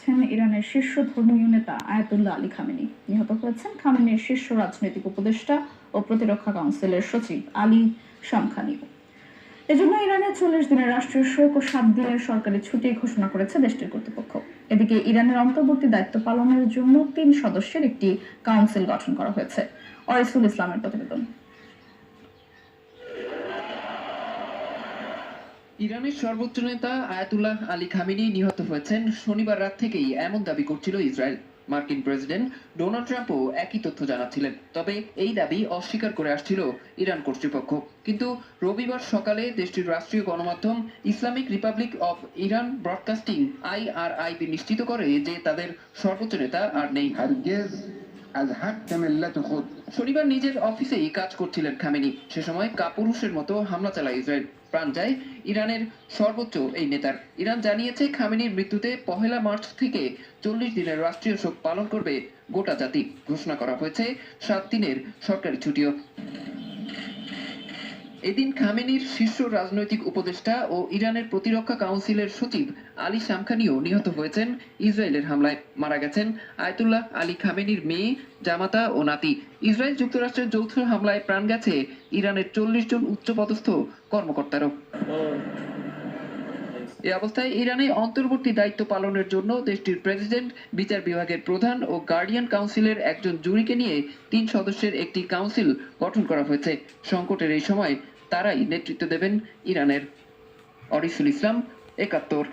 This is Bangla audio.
হয়েছেন ইরানের শীর্ষ ধর্মীয় নেতা আয়াতুল্লাহ আলী খামেনি। নিহত হয়েছেন খামেনির শীর্ষ রাজনৈতিক উপদেষ্টা ও প্রতিরক্ষা কাউন্সিলের সচিব আলী শামখানিও। এজন্য ইরানের 40 দিনের রাষ্ট্রীয় শোক ও 7 দিনের সরকারি ছুটি ঘোষণা করেছে দেশটির কর্তৃপক্ষ। এদিকে ইরানের অন্তর্বর্তী দায়িত্ব পালনের জন্য 3 সদস্যের একটি কাউন্সিল গঠন করা হয়েছে। অরিসুল ইসলামের প্রতিবেদন। ইরানের সর্বোচ্চ নেতা আয়াতুল্লাহ আলী খামেনি নিহত হয়েছেন শনিবার রাত থেকেই এমন দাবি করছিল ইসরায়েল। মার্কিন প্রেসিডেন্ট ডোনাল্ড ট্রাম্পও একই তথ্য জানাচ্ছিলেন, তবে এই দাবি অস্বীকার করে আসছিল ইরান কর্তৃপক্ষ। কিন্তু রবিবার সকালে দেশটির রাষ্ট্রীয় গণমাধ্যম Islamic Republic of Iran broadcasting IRIB নিশ্চিত করে যে তাদের সর্বোচ্চ নেতা আর নেই। শনিবার নিজের অফিসেই কাজ করছিলেন খামেনি, সে সময় কাপুরুষের মতো হামলা চালায় ইসরায়েল। প্রাণ যায় ইরানের সর্বোচ্চ এই নেতার। ইরান জানিয়েছে খামেনির মৃত্যুতে 1 মার্চ থেকে 40 দিনের রাষ্ট্রীয় শোক পালন করবে গোটা জাতি। ঘোষণা করা হয়েছে 7 দিনের সরকারি ছুটিও। এদিন খামেনির শীর্ষ রাজনৈতিক উপদেষ্টা ও ইরানের প্রতিরক্ষা কাউন্সিলের সচিব আলী শামখানিও নিহত হয়েছেন ইসরায়েলের হামলায়। মারা গেছেন আয়াতুল্লাহ আলী খামেনির মেয়ে, জামাতা ও নাতি। ইসরায়েল যুক্তরাষ্ট্রের যৌথ হামলায় প্রাণ গেছে ইরানের 40 জন উচ্চপদস্থ কর্মকর্তারও। এই অবস্থায় ইরানে অন্তর্বর্তী দায়িত্ব পালনের জন্য দেশটির প্রেসিডেন্ট, বিচার বিভাগের প্রধান ও গার্ডিয়ান কাউন্সিলের একজন জুরিকে নিয়ে 3 সদস্যের একটি কাউন্সিল গঠন করা হয়েছে। সংকটের এই সময় তারাই নেতৃত্ব দেবেন ইরানের। অরিসুল ইসলাম, 71।